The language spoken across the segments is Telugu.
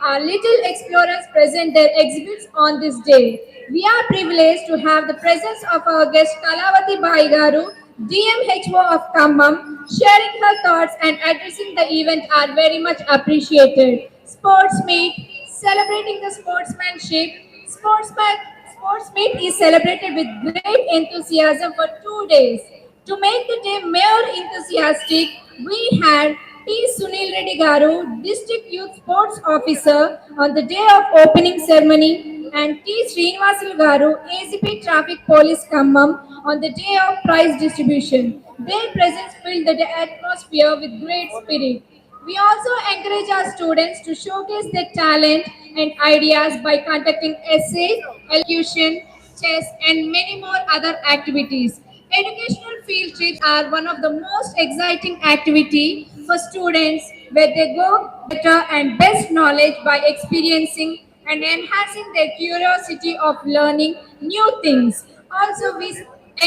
our little explorers present their exhibits on this day. We are privileged to have the presence of our guest Kalavati Bai Garu, DMHO of Khammam, sharing her thoughts and addressing the event are very much appreciated. Sports Meet, celebrating the sportsmanship. Sportsman, Sports Meet is celebrated with great enthusiasm for 2 days. To make the day more enthusiastic, we had T. Sunil Reddy Garu, District Youth Sports Officer, on the day of opening ceremony, and T. Srinivasul Garu, ACP Traffic Police Khammam, on the day of prize distribution. Their presence filled the atmosphere with great spirit. We also encourage our students to showcase their talent and ideas by conducting essays, elocution, chess, and many more other activities. Educational field trips are one of the most exciting activity for students where they go better and best knowledge by experiencing and enhancing their curiosity of learning new things. Also, we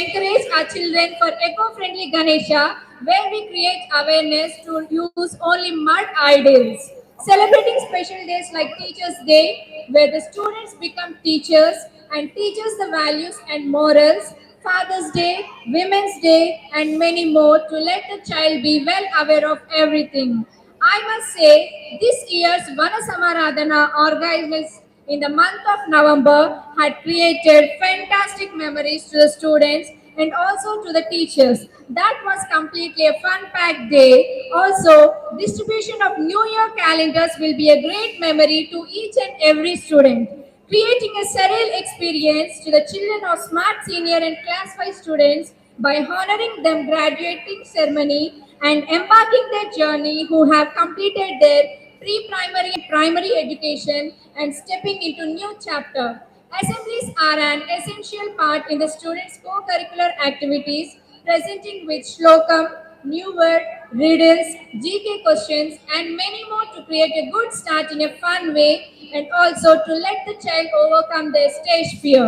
encourage our children for eco-friendly Ganesha, where we create awareness to use only mud idols. Celebrating special days like Teachers' Day, where the students become teachers and teach us the values and morals. Father's Day, Women's Day, and many more to let the child be well aware of everything. I must say, this year's Vana Samaradhana organized in the month of November had created fantastic memories to the students and also to the teachers. That was completely a fun-packed day. Also, distribution of New Year calendars will be a great memory to each and every student, creating a surreal experience to the children of smart senior and class 5 students by honoring them graduating ceremony and embarking their journey who have completed their pre-primary and primary education and stepping into new chapter. Assemblies are an essential part in the students' co-curricular activities, presenting with shlokam, new word, riddles, GK questions, and many more to create a good start in a fun way and also to let the child overcome their stage fear.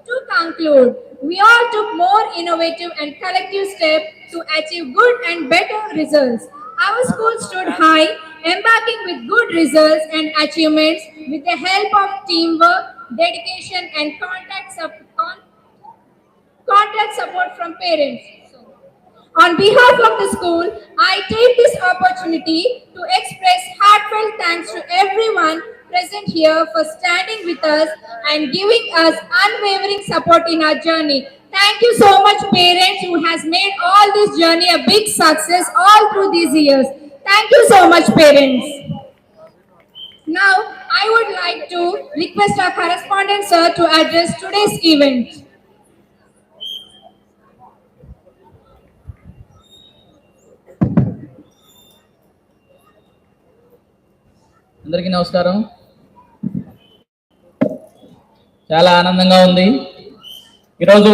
To conclude, we all took more innovative and collective steps to achieve good and better results. Our school stood high, embarking with good results and achievements with the help of teamwork, dedication, and contact support from parents. On behalf of the school, I take this opportunity to express heartfelt thanks to everyone present here for standing with us and giving us unwavering support in our journey. Thank you so much, parents, who has made all this journey a big success all through these years. Thank you so much, parents. Now, I would like to request our correspondent sir to address today's event. అందరికీ నమస్కారం. చాలా ఆనందంగా ఉంది. ఈరోజు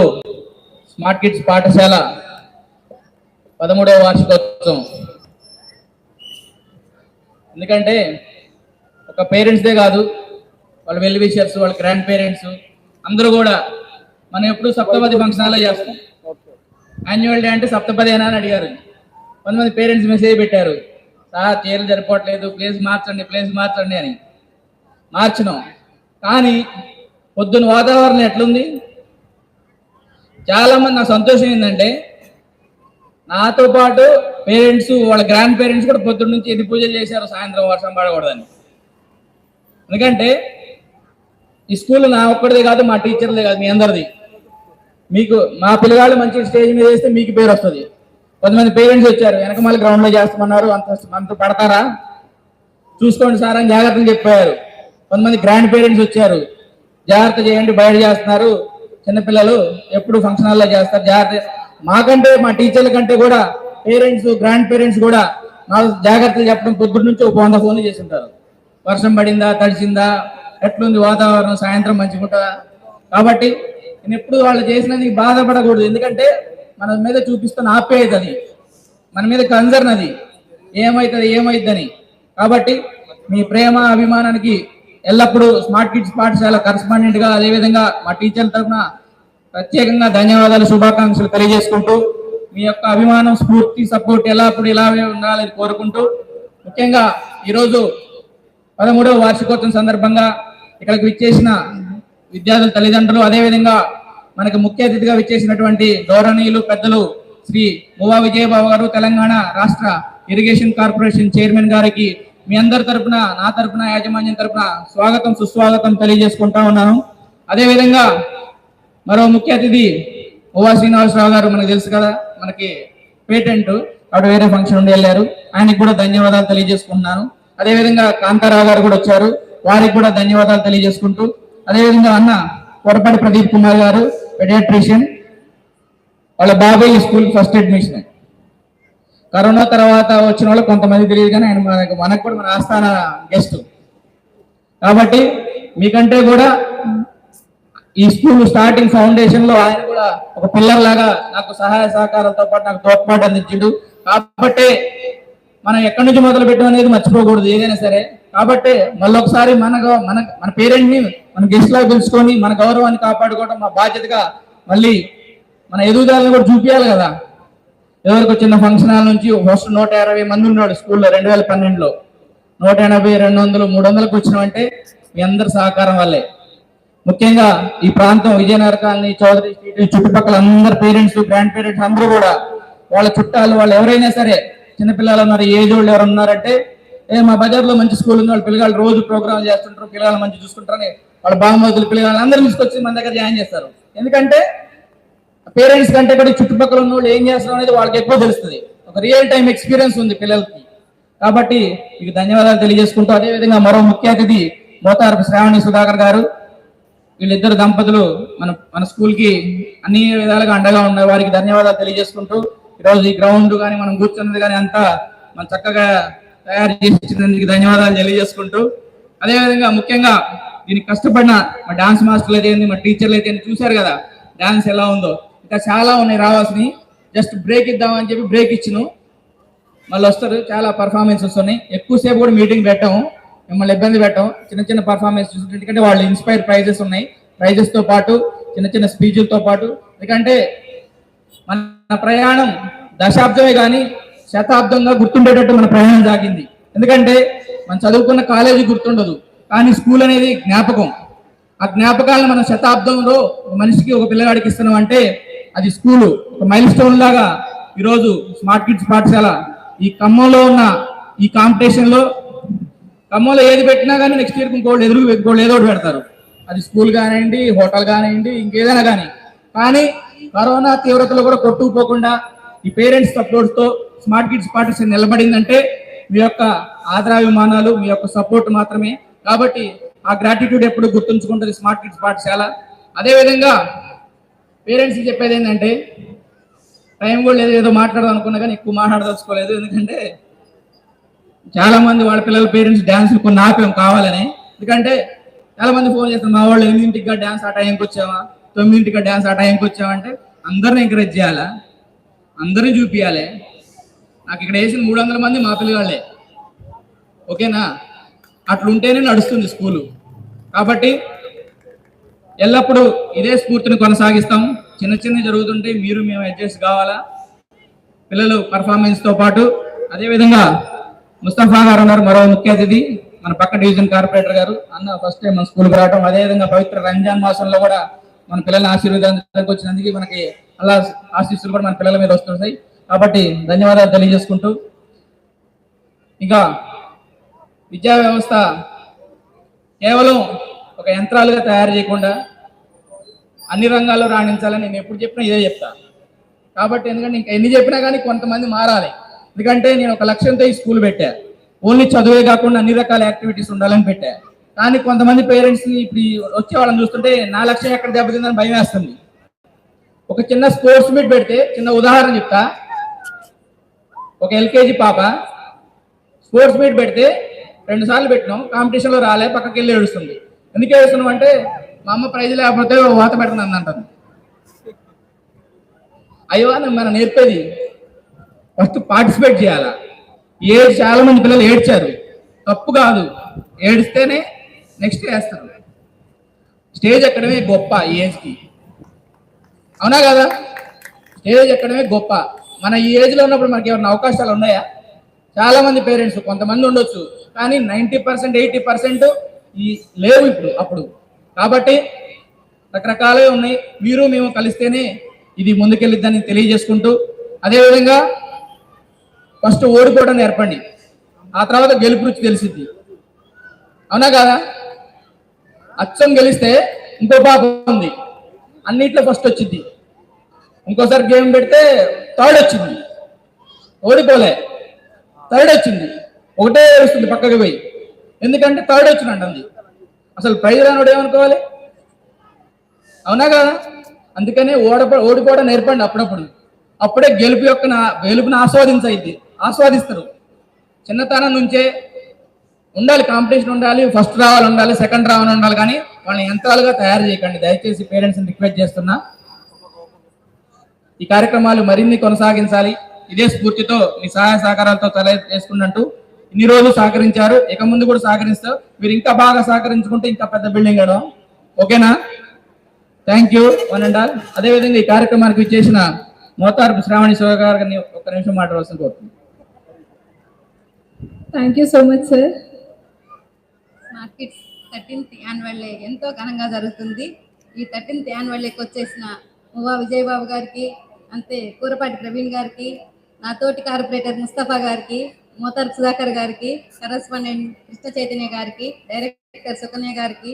స్మార్ట్ కిడ్స్ పాఠశాల 13వ వార్షికోత్సవం. ఎందుకంటే ఒక పేరెంట్స్దే కాదు, వాళ్ళ వెల్ విషర్స్, వాళ్ళ గ్రాండ్ పేరెంట్స్ అందరూ కూడా మనం ఎప్పుడు సప్తపది ఫంక్షనాల్లో చేస్తాం. యాన్యువల్ డే అంటే సప్తపదేనా అని అడిగారు. కొంతమంది పేరెంట్స్ మెసేజ్ పెట్టారు, సార్ చీరలు సరిపోవట్లేదు, ప్లేస్ మార్చండి అని. మార్చినాం. కానీ పొద్దున వాతావరణం ఎట్లుంది? చాలామంది నాకు సంతోషం ఏంటంటే నాతో పాటు పేరెంట్స్, వాళ్ళ గ్రాండ్ పేరెంట్స్ కూడా పొద్దున్న నుంచి ఎన్ని పూజలు చేశారు సాయంత్రం వర్షం పడకూడదని. ఎందుకంటే ఈ స్కూల్ నా ఒక్కడిదే కాదు, మా టీచర్లదే కాదు, మీ అందరిది. మీకు మా పిల్లగాళ్ళు మంచి స్టేజ్ మీద వేస్తే మీకు పేరు వస్తుంది. కొంతమంది పేరెంట్స్ వచ్చారు, వెనక మళ్ళీ గ్రౌండ్లో చేస్తామన్నారు, అంత పడతారా చూసుకోండి సార్ అని జాగ్రత్తగా చెప్పారు. కొంతమంది గ్రాండ్ పేరెంట్స్ వచ్చారు, జాగ్రత్త చేయండి, బయట చేస్తున్నారు, చిన్నపిల్లలు ఎప్పుడు ఫంక్షన్ హాల్లో చేస్తారు, జాగ్రత్త. మాకంటే మా టీచర్ల కంటే కూడా పేరెంట్స్, గ్రాండ్ పేరెంట్స్ కూడా మా జాగ్రత్తలు చెప్పడం పొద్దున్న నుంచి ఒక 100 ఫోన్లు చేసి ఉంటారు. వర్షం పడిందా, తడిసిందా, ఎట్లుంది వాతావరణం, సాయంత్రం మంచిగా ఉంటుందా. కాబట్టి నేను ఎప్పుడు వాళ్ళు చేసినది బాధపడకూడదు. ఎందుకంటే మన మీద చూపిస్తున్న ఆప్యాయత అది, మన మీద కన్సర్న్ అది, ఏమైతుందని. కాబట్టి మీ ప్రేమ అభిమానానికి ఎల్లప్పుడూ స్మార్ట్ కిడ్స్ పాఠశాల కరస్పాండెంట్గా, అదేవిధంగా మా టీచర్ల తరఫున ప్రత్యేకంగా ధన్యవాదాలు, శుభాకాంక్షలు తెలియజేసుకుంటూ మీ యొక్క అభిమానం, స్ఫూర్తి, సపోర్ట్ ఎల్లప్పుడు ఇలాగే ఉండాలని కోరుకుంటూ, ముఖ్యంగా ఈరోజు 13వ వార్షికోత్సవం సందర్భంగా ఇక్కడికి విచ్చేసిన విద్యార్థుల తల్లిదండ్రులు, అదేవిధంగా మనకు ముఖ్య అతిథిగా విచ్చేసినటువంటి గౌరవనీయులు పెద్దలు శ్రీ మువా విజయబాబు గారు, తెలంగాణ రాష్ట్ర ఇరిగేషన్ కార్పొరేషన్ చైర్మన్ గారికి మీ అందరి తరపున, నా తరపున, యాజమాన్యం తరపున స్వాగతం సుస్వాగతం తెలియజేసుకుంటా ఉన్నాను. అదేవిధంగా మరో ముఖ్య అతిథి మువా శ్రీనివాసరావు గారు, మనకు తెలుసు కదా, మనకి పేటెంట్ అక్కడ వేరే ఫంక్షన్ ఉండి వెళ్ళారు, ఆయనకి కూడా ధన్యవాదాలు తెలియజేసుకుంటున్నాను. అదేవిధంగా కాంతారావు గారు కూడా వచ్చారు, వారికి కూడా ధన్యవాదాలు తెలియజేసుకుంటూ, అదేవిధంగా అన్న కొరపాటి ప్రదీప్ కుమార్ గారు పెడియాట్రిషియన్, వాళ్ళ బాబాయ్ స్కూల్ ఫస్ట్ అడ్మిషన్. కరోనా తర్వాత వచ్చిన వాళ్ళు కొంతమంది తెలియదు, కానీ ఆయన మనకు కూడా మన ఆస్థాన గెస్ట్ కాబట్టి మీకంటే కూడా ఈ స్కూల్ స్టార్టింగ్ ఫౌండేషన్ లో ఆయన కూడా ఒక పిల్లర్ లాగా నాకు సహాయ సహకారాలతో పాటు నాకు తోడ్పాటు అందించిండు. కాబట్టి మనం ఎక్కడి నుంచి మొదలు పెట్టడం అనేది మర్చిపోకూడదు ఏదైనా సరే. కాబట్టి మళ్ళొకసారి మన పేరెంట్ ని మన గెస్ట్ లాగా పిలుచుకొని మన గౌరవాన్ని కాపాడుకోవడం మా బాధ్యతగా, మళ్ళీ మన ఎదుగుదలను కూడా చూపించాలి కదా. ఎవరికి చిన్న ఫంక్షన్ హాల్ నుంచి ఫస్ట్ 150 మంది ఉన్నాడు స్కూల్లో 2012లో, 180, 200, 300కు వచ్చినామంటే మీ అందరి సహకారం వల్లే. ముఖ్యంగా ఈ ప్రాంతం విజయనగర కాలనీ, చౌదరి స్ట్రీట్ చుట్టుపక్కల అందరు పేరెంట్స్, గ్రాండ్ పేరెంట్స్ అందరూ కూడా వాళ్ళ చుట్టాలు, వాళ్ళు ఎవరైనా సరే చిన్నపిల్లలు ఉన్నారు, ఏజ్ వాళ్ళు ఎవరు ఉన్నారంటే, మా బజార్లో మంచి స్కూల్ ఉంది, వాళ్ళ పిల్లలు రోజు ప్రోగ్రామ్ చేస్తుంటారు, పిల్లలు మంచి చూసుకుంటారని వాళ్ళ బామ్మతులు పిల్లలు అందరూ తీసుకొచ్చి మన దగ్గర జాయిన్ చేస్తారు. ఎందుకంటే పేరెంట్స్ కంటే కూడా చుట్టుపక్కల ఉన్న వాళ్ళు ఏం చేస్తారు అనేది వాళ్ళకి ఎక్కువ తెలుస్తుంది, ఒక రియల్ టైం ఎక్స్పీరియన్స్ ఉంది పిల్లలకి. కాబట్టి మీకు ధన్యవాదాలు తెలియజేసుకుంటూ, అదేవిధంగా మరో ముఖ్య అతిథి మోతారు శ్రావణి సుధాకర్ గారు, వీళ్ళిద్దరు దంపతులు మన స్కూల్ కి అన్ని విధాలుగా అండగా ఉన్న వారికి ధన్యవాదాలు తెలియజేసుకుంటూ, ఈరోజు ఈ గ్రౌండ్ కానీ మనం కూర్చున్నది కానీ అంతా మనం చక్కగా తయారు చేసినందుకు ధన్యవాదాలు తెలియజేసుకుంటూ, అదేవిధంగా ముఖ్యంగా దీనికి కష్టపడిన మా డాన్స్ మాస్టర్లు అయితే, మా టీచర్లు అయితే చూశారు కదా డాన్స్ ఎలా ఉందో. ఇంకా చాలా ఉన్నాయి రావాల్సినవి, జస్ట్ బ్రేక్ ఇద్దామని చెప్పి బ్రేక్ ఇచ్చిను, మళ్ళీ వస్తారు. చాలా పర్ఫార్మెన్సెస్ ఉన్నాయి, ఎక్కువసేపు కూడా మీటింగ్ పెట్టాము, మిమ్మల్ని ఇబ్బంది పెట్టాం. చిన్న చిన్న పర్ఫార్మెన్స్ చూస్తుంటే, ఎందుకంటే వాళ్ళు ఇన్స్పైర్ ప్రైజెస్ ఉన్నాయి, ప్రైజెస్తో పాటు చిన్న చిన్న స్పీచ్లతో పాటు. ఎందుకంటే మన ప్రయాణం దశాబ్దమే కానీ శతాబ్దంగా గుర్తుండేటట్టు మన ప్రయాణం సాగింది. ఎందుకంటే మనం చదువుకున్న కాలేజీ గుర్తుండదు, కానీ స్కూల్ అనేది జ్ఞాపకం. ఆ జ్ఞాపకాలను మనం శతాబ్దంలో ఒక మనిషికి, ఒక పిల్లగాడికి ఇస్తున్నాం అంటే అది స్కూలు ఒక మైల్ స్టోన్ లాగా. ఈరోజు స్మార్ట్ కిడ్స్ పాఠశాల ఈ ఖమ్మంలో ఉన్న ఈ కాంపిటీషన్ లో, ఖమ్మంలో ఏది పెట్టినా కానీ నెక్స్ట్ ఇయర్ ఇంకోళ్ళు ఏదో ఒకటి పెడతారు. అది స్కూల్ కానివ్వండి, హోటల్ కానివ్వండి, ఇంకేదైనా కానీ కరోనా తీవ్రతలో కూడా కొట్టుకుపోకుండా ఈ పేరెంట్స్ సపోర్ట్తో స్మార్ట్ కిడ్స్ పాఠశాల నిలబడిందంటే మీ యొక్క ఆదరాభిమానాలు, మీ యొక్క సపోర్ట్ మాత్రమే. కాబట్టి ఆ గ్రాటిట్యూడ్ ఎప్పుడు గుర్తుంచుకుంటుంది స్మార్ట్ కిడ్స్ పాఠశాల. అదేవిధంగా పేరెంట్స్కి చెప్పేది ఏంటంటే, టైం కూడా లేదు, ఏదో మాట్లాడదాం అనుకున్నా కానీ ఎక్కువ మాట్లాడదలుచుకోలేదు. ఎందుకంటే చాలా మంది వాళ్ళ పిల్లల పేరెంట్స్ డ్యాన్సులు కొన్ని ఆపేం కావాలని. ఎందుకంటే చాలా మంది ఫోన్ చేస్తారు, మా వాళ్ళు 8ంటికి డ్యాన్స్ ఆ టైంకి వచ్చావా, 9ంటికి డ్యాన్స్ ఆ టైంకి వచ్చావా అంటే అందరిని ఎంకరేజ్ చేయాలా, అందరినీ చూపించాలి. నాకు ఇక్కడ వేసిన 300 మంది మా పిల్లగాళ్ళే, ఓకేనా? అట్లుంటేనే నడుస్తుంది స్కూలు. కాబట్టి ఎల్లప్పుడూ ఇదే స్ఫూర్తిని కొనసాగిస్తాం. చిన్న చిన్న జరుగుతుంటే మేము అడ్జస్ట్ కావాలా పిల్లలు పర్ఫార్మెన్స్తో పాటు. అదేవిధంగా ముస్తఫా గారు ఉన్నారు, మరో ముఖ్య అతిథి, మన పక్క డివిజన్ కార్పొరేటర్ గారు. అన్న ఫస్ట్ టైం మన స్కూల్కి రావడం, అదేవిధంగా పవిత్ర రంజాన్ మాసంలో కూడా మన పిల్లల్ని ఆశీర్వాదానికి వచ్చినందుకు మనకి అల్లా ఆశీస్సులు కూడా మన పిల్లల మీద వస్తుంటాయి. కాబట్టి ధన్యవాదాలు తెలియజేసుకుంటూ, ఇంకా విద్యా వ్యవస్థ కేవలం ఒక యంత్రాలుగా తయారు చేయకుండా అన్ని రంగాల్లో రాణించాలని నేను ఎప్పుడు చెప్పినా ఇదే చెప్తా. కాబట్టి ఎందుకంటే ఇంకా ఎన్ని చెప్పినా కానీ కొంతమంది మారాలి. ఎందుకంటే నేను ఒక లక్ష్యంతో ఈ స్కూల్ పెట్టా, ఓన్లీ చదువే కాకుండా అన్ని రకాల యాక్టివిటీస్ ఉండాలని పెట్టా. కానీ కొంతమంది పేరెంట్స్ని ఇప్పుడు వచ్చే వాళ్ళని చూస్తుంటే నా లక్ష్యం ఎక్కడ దెబ్బతిందని భయం వేస్తుంది. ఒక చిన్న స్పోర్ట్స్ మీట్ పెడితే, చిన్న ఉదాహరణ చెప్తా, ఒక LKG పాప స్పోర్ట్స్ మీట్ పెడితే 2 సార్లు పెట్టినాం, కాంపిటీషన్లో రాలే, పక్కకి వెళ్ళి ఏడుస్తుంది. ఎందుకు ఏడుస్తున్నాం అంటే మా అమ్మ ప్రైజ్ లేకపోతే వాత పెడుతుంది అంటాను. అయ్యో మనం నేర్పేది ఫస్ట్ పార్టిసిపేట్ చేయాలా. చాలా మంది పిల్లలు ఏడ్చారు, తప్పు కాదు, ఏడిస్తేనే నెక్స్ట్ వేస్తారు. స్టేజ్ ఎక్కడమే గొప్ప ఈ ఏజ్కి, అవునా కదా? స్టేజ్ ఎక్కడమే గొప్ప. మన ఈ ఏజ్లో ఉన్నప్పుడు మనకి ఏమైనా అవకాశాలు ఉన్నాయా? చాలా మంది పేరెంట్స్ కొంతమంది ఉండొచ్చు, కానీ 90% 80% ఈ లేవు ఇప్పుడు అప్పుడు. కాబట్టి రకరకాలుగా ఉన్నాయి, మీరు మేము కలిస్తేనే ఇది ముందుకెళ్ళిద్దని తెలియజేసుకుంటూ, అదేవిధంగా ఫస్ట్ ఓడిపోవడం నేర్పండి, ఆ తర్వాత గెలుపు రుచి తెలిసిద్ది. అవునా కాదా? అచ్చం గెలిస్తే ఇంకో పాప ఉంది, అన్నిట్లో ఫస్ట్ వచ్చింది, ఇంకోసారి గేమ్ పెడితే థర్డ్ వచ్చింది, ఓడిపోలే థర్డ్ వచ్చింది, ఒకటే వస్తుంది పక్కకి పోయి, ఎందుకంటే థర్డ్ వచ్చినట్టు. అసలు ప్రైజ్ రానోడు ఏమనుకోవాలి? అవునా కదా? అందుకనే ఓడిపోవడం నేర్పండి అప్పుడప్పుడు, అప్పుడే గెలుపుని ఆస్వాదిస్తారు. చిన్నతనం నుంచే ఉండాలి, కాంపిటీషన్ ఉండాలి, ఫస్ట్ రావాలి ఉండాలి, సెకండ్ రావాలి ఉండాలి, కానీ వాళ్ళని యంత్రాలుగా తయారు చేయకండి. దయచేసి పేరెంట్స్ని రిక్వెస్ట్ చేస్తున్నా. ఈ కార్యక్రమాలు మరిన్ని కొనసాగించాలి. ఇదే స్ఫూర్తితో మీ సహాయ సహకారాలతో చేసుకున్నట్టు ఇన్ని రోజులు సహకరించారు, ఇక ముందు కూడా సహకరిస్తారు. మీరు ఇంకా బాగా సహకరించుకుంటే ఇంకా పెద్ద బిల్డింగ్ వేయడం. ఓకేనా? Thank you one and all. అదేవిధంగా ఈ కార్యక్రమానికి ఇచ్చేసిన మోతారు శ్రావణి శివ గారిని ఒక్క నిమిషం మాట్లాడవలసింది కోరుతుంది. Thank you so much, sir. Smart kids 13th annual day ఎంతో ఘనంగా జరుగుతుంది. ఈ 13th యాన్యువల్ డేకి వచ్చేసిన మువ్వా విజయబాబు గారికి, అంతే కూరపాటి ప్రవీణ్ గారికి, నా తోటి కార్పొరేటర్ ముస్తఫా గారికి, మోతార్ సుధాకర్ గారికి, కరస్పాండెంట్ కృష్ణ చైతన్య గారికి, డైరెక్టర్ సుకన్య గారికి,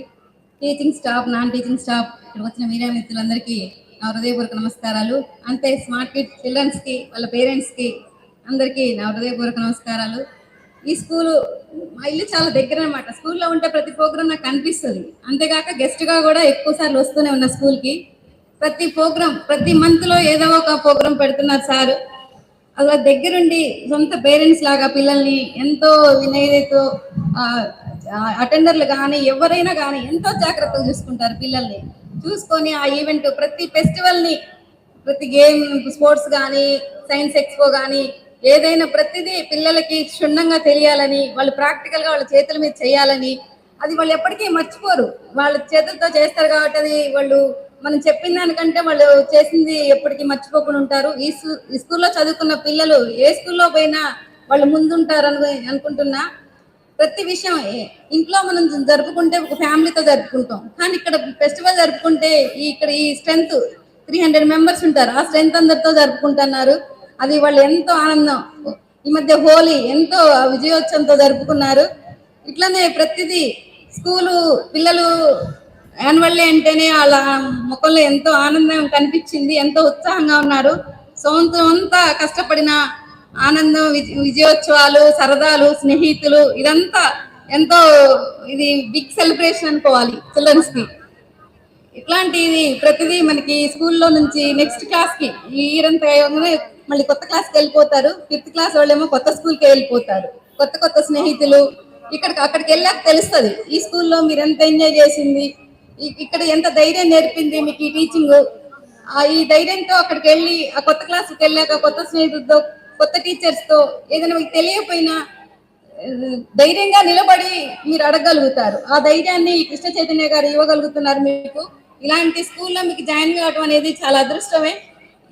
teaching staff, non teaching staff, ఇక్కడ వచ్చిన మీడియా మిత్రులందరికీ నా హృదయపూర్వక నమస్కారాలు. అంతే స్మార్ట్ కిడ్స్ చిల్డ్రన్స్కి, వాళ్ళ పేరెంట్స్కి అందరికీ నా హృదయపూర్వక నమస్కారాలు. ఈ స్కూలు మా ఇల్లు చాలా దగ్గర అనమాట. స్కూల్లో ఉంటే ప్రతి ప్రోగ్రామ్ నాకు కనిపిస్తుంది. అంతేకాక గెస్ట్గా కూడా ఎక్కువ సార్లు వస్తూనే ఉన్నా స్కూల్కి. ప్రతి ప్రోగ్రామ్, ప్రతి మంత్లో ఏదో ఒక ప్రోగ్రామ్ పెడుతున్నారు సార్. అలా దగ్గరుండి సొంత పేరెంట్స్ లాగా పిల్లల్ని ఎంతో వినయతో, అటెండర్లు కానీ ఎవరైనా కానీ ఎంతో జాగ్రత్తగా చూసుకుంటారు. పిల్లల్ని చూసుకొని ఆ ఈవెంట్, ప్రతి ఫెస్టివల్ని, ప్రతి గేమ్, స్పోర్ట్స్ కానీ, సైన్స్ ఎక్స్పో కానీ, ఏదైనా ప్రతిదీ పిల్లలకి క్షుణ్ణంగా తెలియాలని, వాళ్ళు ప్రాక్టికల్గా వాళ్ళ చేతుల మీద చేయాలని, అది వాళ్ళు ఎప్పటికీ మర్చిపోరు. వాళ్ళ చేతులతో చేస్తారు కాబట్టి అది వాళ్ళు మనం చెప్పిన దానికంటే వాళ్ళు చేసింది ఎప్పటికీ మర్చిపోకుండా ఉంటారు. ఈ స్కూల్లో చదువుకున్న పిల్లలు ఏ స్కూల్లో పోయినా వాళ్ళు ముందుంటారు అనుకుంటున్నా. ప్రతి విషయం ఇంట్లో మనం జరుపుకుంటే ఒక ఫ్యామిలీతో జరుపుకుంటాం, కానీ ఇక్కడ ఫెస్టివల్ జరుపుకుంటే ఇక్కడ ఈ స్ట్రెంత్ 300 మెంబర్స్ ఉంటారు. ఆ స్ట్రెంత్ అందరితో జరుపుకుంటున్నారు. అది వాళ్ళు ఎంతో ఆనందం. ఈ మధ్య హోలీ ఎంతో విజయోత్సవంతో జరుపుకున్నారు. ఇట్లనే ప్రతిదీ స్కూలు పిల్లలు యాన్యువల్ డే అంటేనే వాళ్ళ ముఖంలో ఎంతో ఆనందం కనిపించింది, ఎంతో ఉత్సాహంగా ఉన్నారు. సంవత్సరం అంతా కష్టపడిన ఆనందం, విజయోత్సవాలు, సరదాలు, స్నేహితులు, ఇదంతా ఎంతో ఇది బిగ్ సెలబ్రేషన్ అనుకోవాలి చిల్డ్రన్స్కి. ఇట్లాంటిది ప్రతిదీ మనకి స్కూల్లో నుంచి నెక్స్ట్ క్లాస్కి ఈ ఇయర్ అంతా మళ్ళీ కొత్త క్లాస్కి వెళ్ళిపోతారు. 5th క్లాస్ వాళ్ళేమో కొత్త స్కూల్కి వెళ్ళిపోతారు. కొత్త కొత్త స్నేహితులు, అక్కడికి వెళ్ళాక తెలుస్తుంది ఈ స్కూల్లో మీరు ఎంత ఎంజాయ్ చేసింది, ఇక్కడ ఎంత ధైర్యం నేర్పింది మీకు ఈ టీచింగ్. ఈ ధైర్యంతో అక్కడికి వెళ్ళి ఆ కొత్త క్లాస్కి వెళ్ళాక కొత్త స్నేహితులతో, కొత్త టీచర్స్తో ఏదైనా మీకు తెలియకపోయినా ధైర్యంగా నిలబడి మీరు అడగగలుగుతారు. ఆ ధైర్యాన్ని కృష్ణ చైతన్య గారు ఇవ్వగలుగుతున్నారు మీకు. ఇలాంటి స్కూల్లో మీకు జాయిన్ కావడం అనేది చాలా అదృష్టమే.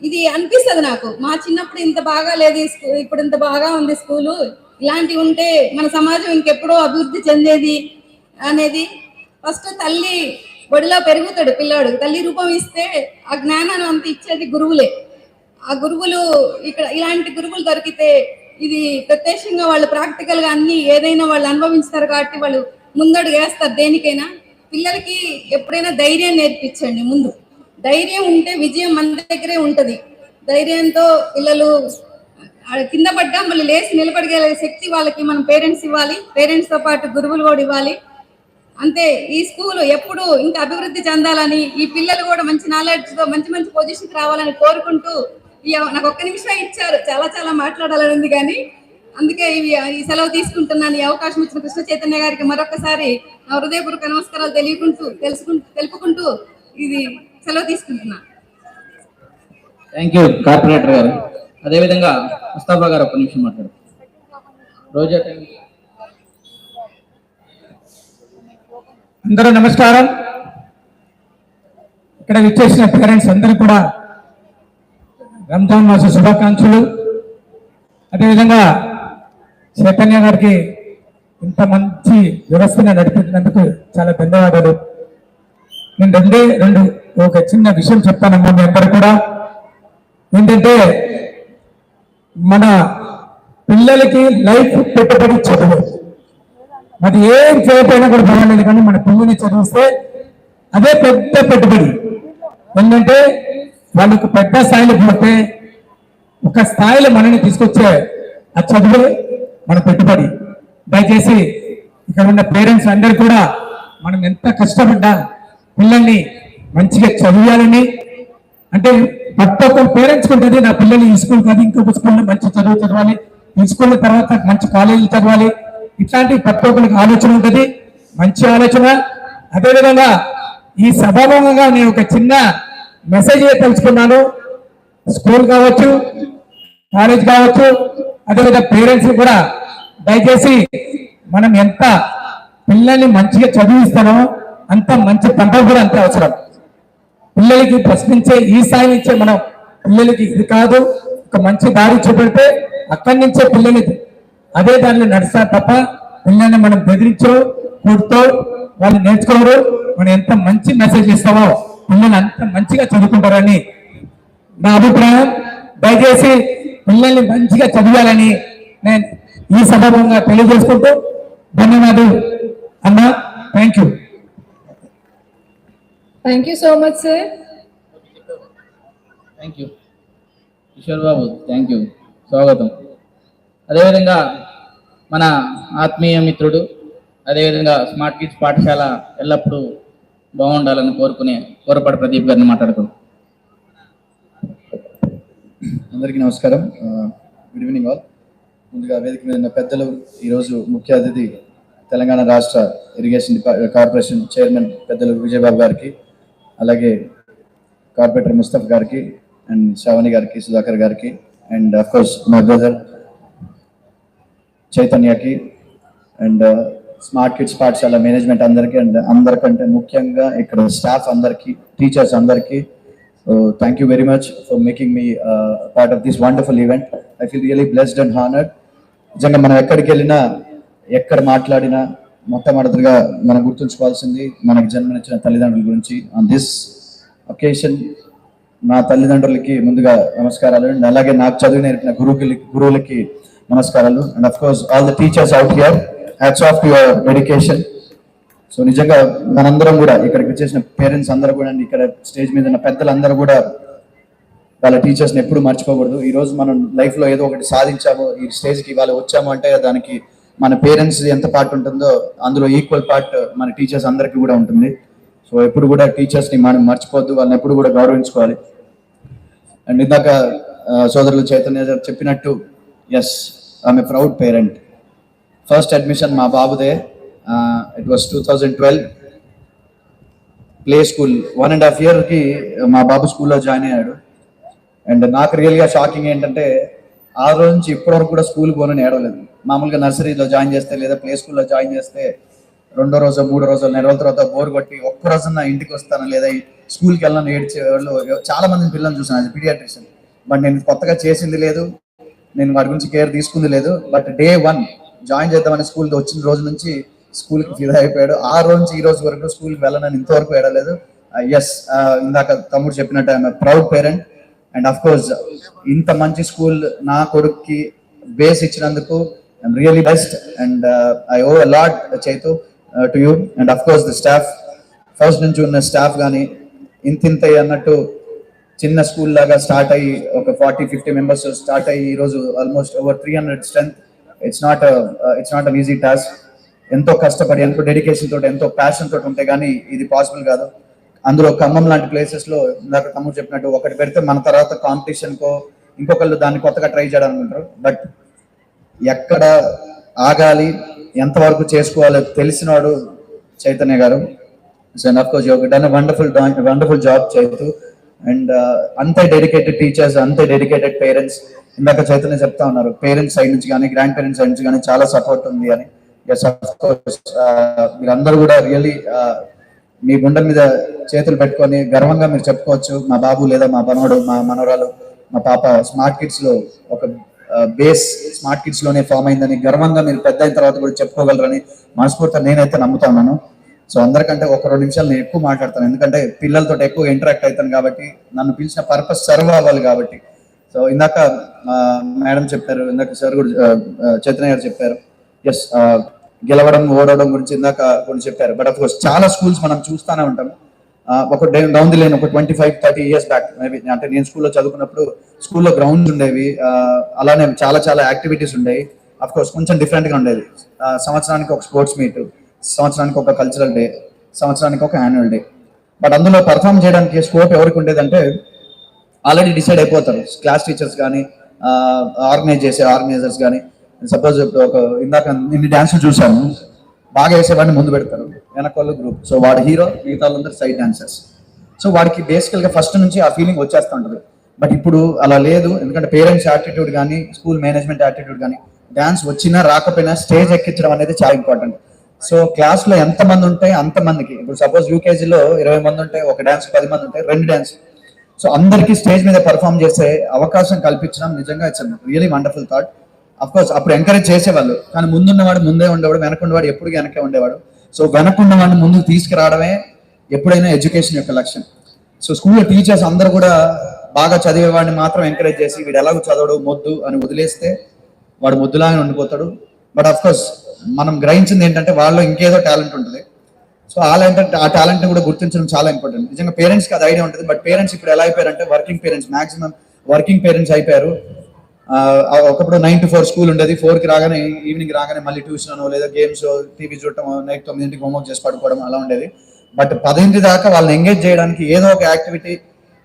ఇది అనిపిస్తుంది నాకు, మా చిన్నప్పుడు ఇంత బాగా లేదు ఇప్పుడు ఇంత బాగా ఉంది స్కూలు. ఇలాంటివి ఉంటే మన సమాజం ఇంకెప్పుడో అభివృద్ధి చెందేది అనేది. ఫస్ట్ తల్లి బడిలో పెరుగుతాడు పిల్లాడు, తల్లి రూపం ఇస్తే ఆ జ్ఞానాన్ని అంత ఇచ్చేది గురువులే. ఆ గురువులు ఇక్కడ ఇలాంటి గురువులు దొరికితే ఇది ప్రత్యక్షంగా వాళ్ళు ప్రాక్టికల్గా అన్ని ఏదైనా వాళ్ళు అనుభవించుతారు కాబట్టి వాళ్ళు ముందడుగు వేస్తారు దేనికైనా. పిల్లలకి ఎప్పుడైనా ధైర్యం నేర్పించండి. ముందు ధైర్యం ఉంటే విజయం మన దగ్గరే ఉంటుంది. ధైర్యంతో పిల్లలు కింద పడ్డా మళ్ళీ లేచి నిలబడగలిగే శక్తి వాళ్ళకి మనం పేరెంట్స్ ఇవ్వాలి. పేరెంట్స్తో పాటు గురువులు కూడా ఇవ్వాలి. అంతే ఈ స్కూల్ ఎప్పుడు ఇంకా అభివృద్ధి చెందాలని, ఈ పిల్లలు కూడా మంచి నాలెడ్జ్తో మంచి మంచి పొజిషన్కి రావాలని కోరుకుంటూ, నాకు ఒక్క నిమిషం ఇచ్చారు, చాలా చాలా మాట్లాడాలని ఉంది కానీ అందుకే ఈ సెలవు తీసుకుంటున్నాను. ఈ అవకాశం ఇచ్చిన కృష్ణ చైతన్య గారికి మరొకసారి నా హృదయపూర్వక నమస్కారాలు తెలుపుకుంటూ ఇది సెలవు తీసుకుంటున్నా. థ్యాంక్ యూ కార్పొరేటర్ గారు. అదేవిధంగా ముస్తాఫా గారు ఒక్క నిమిషం మాట్లాడు. రోజా అందరూ నమస్కారం. ఇక్కడ విచ్చేసిన పేరెంట్స్ అందరూ కూడా రంజాన్ మాస శుభాకాంక్షలు. అదేవిధంగా చైతన్య గారికి ఇంత మంచి వ్యవస్థను నడిపించినందుకు చాలా ధన్యవాదాలు. నేను రెండు ఒక చిన్న విషయం చెప్తానమ్మా మీ అందరు కూడా. ఏంటంటే మన పిల్లలకి లైఫ్ పెట్టుబడి చదువు. అది ఏం చేయకపోయినా కూడా పర్వాలేదు, కానీ మన పిల్లల్ని చదివిస్తే అదే పెద్ద పెట్టుబడి. ఏంటంటే వాళ్ళకు పెద్ద స్థాయిలో పోతే ఒక స్థాయిలో మనల్ని తీసుకొచ్చే ఆ చదువే మన పెట్టుబడి. దయచేసి ఇక్కడ ఉన్న పేరెంట్స్ అందరు కూడా మనం ఎంత కష్టపడ్డా పిల్లల్ని మంచిగా చదివాలని, అంటే ప్రతి ఒక్క పేరెంట్స్కి ఉంటుంది, నా పిల్లల్ని ఈ స్కూల్ కాదు ఇంకొక స్కూల్లో మంచి చదువు చదవాలి, ఈ స్కూల్ తర్వాత మంచి కాలేజీ చదవాలి, ఇట్లాంటి ప్రతి ఒక్కరికి ఆలోచన ఉంటుంది, మంచి ఆలోచన. అదేవిధంగా ఈ సభాముఖంగా నేను ఒక చిన్న మెసేజ్ తెలుసుకున్నాను. స్కూల్ కావచ్చు, కాలేజ్ కావచ్చు, అదేవిధంగా పేరెంట్స్ కూడా దయచేసి మనం ఎంత పిల్లల్ని మంచిగా చదివిస్తామో అంత మంచి పంట కూడా అంతే అవసరం. పిల్లలకి ప్రశ్నించే ఈ స్థాయి నుంచే మనం పిల్లలకి ఇది కాదు ఒక మంచి దారి చూపెడితే అక్కడి నుంచే పిల్లలు అదే దారిలో నడుస్తారు తప్ప పిల్లల్ని మనం బెదిరించో కూడుతో వాళ్ళు నేర్చుకోరు. మనం ఎంత మంచి మెసేజ్ ఇస్తామో పిల్లలు అంత మంచిగా చదువుకుంటారని నా అభిప్రాయం. దయచేసి పిల్లల్ని మంచిగా చదివాలని నేను ఈ సభాముఖంగా తెలియజేసుకుంటూ ధన్యవాదాలు అన్న. Thank you. Thank you so much, sir. Thank you Kishore Babu, thank you, స్వాగతం. అదేవిధంగా మన ఆత్మీయ మిత్రుడు, అదేవిధంగా స్మార్ట్ కిడ్స్ పాఠశాల ఎల్లప్పుడూ బాగుండాలని కోరుకునే కోరపాటి ప్రదీప్ గారిని మాట్లాడుకుందాం. అందరికీ నమస్కారం. Good evening all. ముందుగా వేదిక మీద ఉన్న పెద్దలు, ఈరోజు ముఖ్య అతిథి తెలంగాణ రాష్ట్ర ఇరిగేషన్ కార్పొరేషన్ చైర్మన్ పెద్దలు విజయబాబు గారికి, అలాగే కార్పొరేటర్ ముస్తఫ్ గారికి అండ్ శ్రావణి గారికి, సుధాకర్ గారికి, and of course my brother చైతన్యకి అండ్ స్మార్ట్ కిడ్స్ పాఠశాల మేనేజ్మెంట్ అందరికీ, అండ్ అందరికంటే ముఖ్యంగా ఇక్కడ స్టాఫ్ అందరికీ, టీచర్స్ అందరికీ thank you very much for making me part of this wonderful event. I feel really blessed and honoured. నిజంగా మనం ఎక్కడికి వెళ్ళినా ఎక్కడ మాట్లాడినా మొట్టమొదటిగా మనం గుర్తుంచుకోవాల్సింది మనకు జన్మనిచ్చిన తల్లిదండ్రుల గురించి. ఆన్ దిస్ ఒకేషన్ నా తల్లిదండ్రులకి ముందుగా నమస్కారాలు, అండ్ అలాగే నాకు చదువు నేర్పిన గురువులకి నమస్కారాలు, and of course all the teachers out here, hats off to your dedication. So నిజంగా మనందరం కూడా ఇక్కడికి వచ్చేసిన పేరెంట్స్ అందరూ కూడా, ఇక్కడ స్టేజ్ మీద ఉన్న పెద్దలందరూ కూడా వాళ్ళ టీచర్స్ని ఎప్పుడు మర్చిపోకూడదు. ఈరోజు మనం లైఫ్లో ఏదో ఒకటి సాధించాము, ఈ స్టేజ్కి ఇవాళ వచ్చాము అంటే దానికి మన పేరెంట్స్ ఎంత పార్ట్ ఉంటుందో అందులో ఈక్వల్ పార్ట్ మన టీచర్స్ అందరికీ కూడా ఉంటుంది. సో ఎప్పుడు కూడా టీచర్స్ని మనం మర్చిపోవద్దు, వాళ్ళని ఎప్పుడు కూడా గౌరవించుకోవాలి. అండ్ ఇందాక సోదరులు చైతన్య గారు చెప్పినట్టు, yes I'm a proud parent. First admission మా బాబుదే. It was 2012 play school. 1.5 yearకి మా బాబు స్కూల్లో జాయిన్ అయ్యాడు. అండ్ నాకు రియల్గా షాకింగ్ ఏంటంటే ఆ రోజు నుంచి ఇప్పటివరకు కూడా స్కూల్ పోనని ఏడవలేదు. మామూలుగా నర్సరీలో జాయిన్ చేస్తే లేదా ప్లే స్కూల్లో జాయిన్ చేస్తే 2వ రోజు 3వ రోజు నెల రోజుల తర్వాత బోర్ కొట్టి ఒక్క రోజున ఇంటికి వస్తాను లేదా స్కూల్కి వెళ్ళాను ఏడ్చే వాళ్ళు చాలా మంది పిల్లల్ని చూసాను. అది పీడియాట్రిషియన్. బట్ నేను కొత్తగా చేసింది లేదు, నేను వాటి గురించి కేర్ తీసుకుంది లేదు. బట్ డే 1 జాయిన్ చేద్దామని స్కూల్ వచ్చిన రోజు నుంచి స్కూల్కి ఫిదా అయిపోయాడు. ఆ రోజు నుంచి ఈ రోజు వరకు స్కూల్కి వెళ్ళనని ఇంతవరకు ఏడలేదు. ఎస్ ఇందాక తమ్ముడు చెప్పినట్టు I'm proud parent. And of course ఇంత మంచి స్కూల్ నా కొడుక్కి బేస్ ఇచ్చినందుకు I'm really best. And I owe a lot Chaitu to you. And of course the staff, first నుంచి ఉన్న స్టాఫ్ కానీ ఇంత అన్నట్టు చిన్న స్కూల్ లాగా స్టార్ట్ అయ్యి ఒక 40-50 మెంబర్స్ స్టార్ట్ అయ్యి ఈరోజు almost over 300 strength. It's not an easy task. ఎంతో కష్టపడి, ఎంతో డెడికేషన్ తోటి, ఎంతో ప్యాషన్ తోటి ఉంటే కానీ ఇది పాసిబుల్ కాదు. అందులో ఖమ్మం లాంటి ప్లేసెస్లో ఇందాక తమ్ముడు చెప్పినట్టు ఒకటి పెడితే మన తర్వాత కాంపిటీషన్కో ఇంకొకళ్ళు దాన్ని కొత్తగా ట్రై చేయడాలనుకుంటారు. బట్ ఎక్కడ ఆగాలి, ఎంతవరకు చేసుకోవాలో తెలిసినవాడు చైతన్య గారు. So of course you have done a wonderful job Chaitu. And అంతే డెడికేటెడ్ టీచర్స్, అంతే డెడికేటెడ్ పేరెంట్స్. ఇందాక చైతన్య చెప్తా ఉన్నారు పేరెంట్స్ సైడ్ నుంచి కానీ గ్రాండ్ పేరెంట్స్ సైడ్ నుంచి కానీ చాలా సపోర్ట్ ఉంది అని. ఎస్ అఫ్ కోర్స్ మీరందరూ కూడా రియల్లీ మీ గుండెల మీద చేతులు పెట్టుకొని గర్వంగా మీరు చెప్పుకోవచ్చు, మా బాబు లేదా మా మనవడు, మా మనవరాలు, మా పాప స్మార్ట్ కిడ్స్ లో ఒక బేస్ స్మార్ట్ కిడ్స్ లోనే ఫామ్ అయిందని గర్వంగా మీరు పెద్ద అయిన తర్వాత కూడా చెప్పుకోగలరని మనస్ఫూర్తిగా నేనైతే నమ్ముతా ఉన్నాను. సో అందరికంటే ఒక 2 నిమిషాలు నేను ఎక్కువ మాట్లాడతాను, ఎందుకంటే పిల్లలతో ఎక్కువ ఇంటరాక్ట్ అవుతాను కాబట్టి, నన్ను పిలిచిన పర్పస్ సర్వ్ అవ్వాలి కాబట్టి. సో ఇందాక మేడం చెప్పారు, ఇందాక సార్ కూడా చైతన్య గారు చెప్పారు, ఎస్ గెలవడం ఓడవడం గురించి ఇందాక కూడా చెప్పారు. బట్ అఫ్ కోర్స్ చాలా స్కూల్స్ మనం చూస్తూనే ఉంటాం. ఒక డౌన్ ది లైన్ ఒక 25-30 years బ్యాక్ మేబీ, అంటే నేను స్కూల్లో చదువుకున్నప్పుడు స్కూల్లో గ్రౌండ్స్ ఉండేవి, అలానే చాలా చాలా యాక్టివిటీస్ ఉండేవి. అఫ్ కోర్స్ కొంచెం డిఫరెంట్గా ఉండేది. సంవత్సరానికి ఒక స్పోర్ట్స్ మీట్, సంవత్సరానికి ఒక కల్చరల్ డే, సంవత్సరానికి ఒక యాన్యువల్ డే. బట్ అందులో పర్ఫామ్ చేయడానికి స్కోప్ ఎవరికి ఉండేదంటే ఆల్రెడీ డిసైడ్ అయిపోతారు క్లాస్ టీచర్స్ కానీ, ఆర్గనైజర్స్ కానీ. సపోజ్ ఒక ఇందాక ఇన్ని డాన్సులు చూసాము, బాగా వేసేవాడిని ముందు పెడతారు, వెనకాల గ్రూప్. సో వాడు హీరో, మిగతా వాళ్ళందరూ సైడ్ డాన్సర్స్. సో వాడికి బేసికల్గా ఫస్ట్ నుంచి ఆ ఫీలింగ్ వచ్చేస్తూ ఉంటుంది. బట్ ఇప్పుడు అలా లేదు, ఎందుకంటే పేరెంట్స్ యాటిట్యూడ్ కానీ, స్కూల్ మేనేజ్మెంట్ యాటిట్యూడ్ కానీ, డాన్స్ వచ్చినా రాకపోయినా స్టేజ్ ఎక్కించడం అనేది చాలా ఇంపార్టెంట్. సో క్లాస్లో ఎంతమంది ఉంటే అంతమందికి, ఇప్పుడు సపోజ్ యూకేజీలో 20 మంది ఉంటే ఒక డాన్స్, 10 మంది ఉంటే 2 డాన్స్. సో అందరికీ స్టేజ్ మీద పర్ఫామ్ చేసే అవకాశం కల్పించడం నిజంగా it's really wonderful thought. Of course అప్పుడు ఎంకరేజ్ చేసేవాళ్ళు, కానీ ముందున్నవాడు ముందే ఉండేవాడు, వెనకున్నవాడు ఎప్పుడు వెనకే ఉండేవాడు. సో వెనకున్నవాడిని ముందుకు తీసుకురావడమే ఎప్పుడైనా ఎడ్యుకేషన్ యొక్క లక్ష్యం. సో స్కూల్లో టీచర్స్ అందరూ కూడా బాగా చదివేవాడిని మాత్రం ఎంకరేజ్ చేసి, వీడు ఎలాగో చదవడు మొద్దు అని వదిలేస్తే వాడు మొద్దులాగా ఉండిపోతాడు. బట్ అఫ్ కోర్స్ మనం గ్రహించింది ఏంటంటే వాళ్ళు ఇంకేదో టాలెంట్ ఉంటుంది. సో ఆ టాలెంట్ కూడా గుర్తించడం చాలా ఇంపార్టెంట్. నిజంగా పేరెంట్స్కి అది ఐడియా ఉంటుంది, బట్ పేరెంట్స్ ఇప్పుడు ఎలా అయిపోయారంటే working parents, maximum working parents అయిపోయారు. ఒకప్పుడు 9 to 4 స్కూల్ ఉండేది, 4కి రాగానే ఈవినింగ్ రాగానే మళ్ళీ ట్యూషన్ లేదా గేమ్స్, టీవీ చూడటం, నైట్ 9ంటికి హోంవర్క్ చేసి పడుకోవడం అలా ఉండేది. బట్ 10 దాకా వాళ్ళని ఎంగేజ్ చేయడానికి ఏదో ఒక యాక్టివిటీ,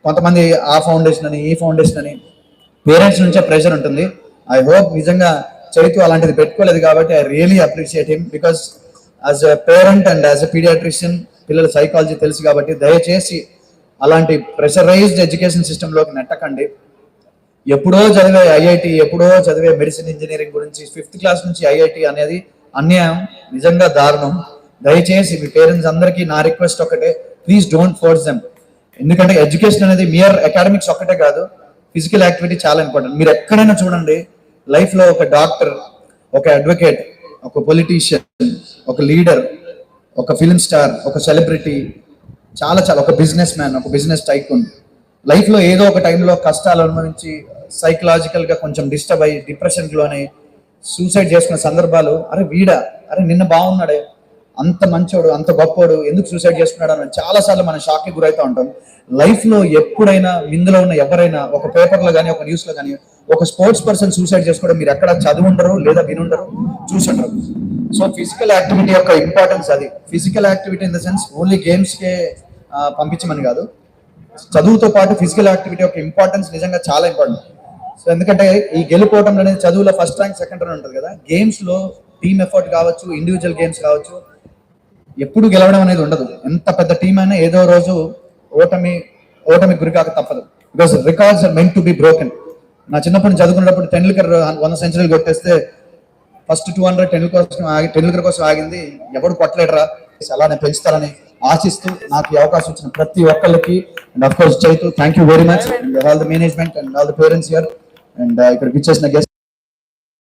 కొంతమంది ఆ ఫౌండేషన్ అని, ఈ ఫౌండేషన్ అని, పేరెంట్స్ నుంచే ప్రెషర్ ఉంటుంది. ఐ హోప్ నిజంగా చైతు అలాంటిది పెట్టుకోలేదు కాబట్టి I really appreciate him, because as a parent and as a paediatrician పిల్లల సైకాలజీ తెలుసు కాబట్టి దయచేసి అలాంటి ప్రెషరైజ్డ్ ఎడ్యుకేషన్ సిస్టంలోకి నెట్టకండి. ఎప్పుడో చదివే ఐఐటి, ఎప్పుడో చదివే మెడిసిన్ ఇంజనీరింగ్ గురించి 5th క్లాస్ నుంచి ఐఐటి అనేది అన్యాయం, నిజంగా దారుణం. దయచేసి మీ పేరెంట్స్ అందరికీ నా రిక్వెస్ట్ ఒకటే, ప్లీజ్ డోంట్ ఫోర్స్ దెమ్. ఎందుకంటే ఎడ్యుకేషన్ అనేది మియర్ అకాడమిక్స్ ఒక్కటే కాదు, ఫిజికల్ యాక్టివిటీ చాలా ఇంపార్టెంట్. మీరు ఎక్కడైనా చూడండి, లైఫ్లో ఒక డాక్టర్, ఒక అడ్వకేట్, ఒక పొలిటీషియన్, ఒక లీడర్, ఒక ఫిల్మ్ స్టార్, ఒక సెలబ్రిటీ, చాలా చాలా ఒక బిజినెస్ మ్యాన్, ఒక బిజినెస్ టైకూన్, లైఫ్లో ఏదో ఒక టైంలో కష్టాలు అనుభవించి సైకలాజికల్గా కొంచెం డిస్టర్బ్ అయ్యి డిప్రెషన్లోనే సూసైడ్ చేసుకున్న సందర్భాలు, అరే వీడా, అరే నిన్న బాగున్నాడే, అంత మంచోడు, అంత గొప్పోడు, ఎందుకు సూసైడ్ చేసుకున్నాడు అని చాలాసార్లు మనం షాక్కి గురవుతూ ఉంటాం. లైఫ్లో ఎప్పుడైనా ఇందులో ఉన్న ఎవరైనా ఒక పేపర్లో కానీ, ఒక న్యూస్లో కానీ, ఒక స్పోర్ట్స్ పర్సన్ సూసైడ్ చేసుకోవడం మీరు ఎక్కడ చదివి ఉండరు లేదా వినుండరు, చూసుండరు. సో ఫిజికల్ యాక్టివిటీ యొక్క ఇంపార్టెన్స్ అది. Physical activity in the sense only గేమ్స్కే పంపించమని కాదు, చదువుతో పాటు ఫిజికల్ యాక్టివిటీ యొక్క ఇంపార్టెన్స్ నిజంగా చాలా ఇంపార్టెంట్. సో ఎందుకంటే ఈ గెలుపోవడం అనేది చదువులో ఫస్ట్ ర్యాంక్, సెకండ్ ర్యాంక్ ఉంటుంది కదా, గేమ్స్లో టీమ్ ఎఫర్ట్ కావచ్చు, ఇండివిజువల్ గేమ్స్ కావచ్చు, ఎప్పుడు గెలవడం అనేది ఉండదు. ఎంత పెద్ద టీం అయినా ఏదో రోజు ఓటమి గురికాక తప్పదు. Because records are meant to be broken. నా చిన్నప్పుడు చదువుకున్నప్పుడు టెండూల్కర్ 100 సెంచరీలు కొట్టేస్తే ఫస్ట్ 200 టెండూల్కర్ కోసం ఆగింది, ఎవడు కొట్టలేడరా, అలానే పెంచుతారని ఆశిస్తూ నాకు ఈ అవకాశం ఇచ్చిన ప్రతి ఒక్కరికి, and of course Chaitu, thank you very much, and all the management and all the parents here, and ఇక్కడికి ఇచ్చేసిన గెస్ట్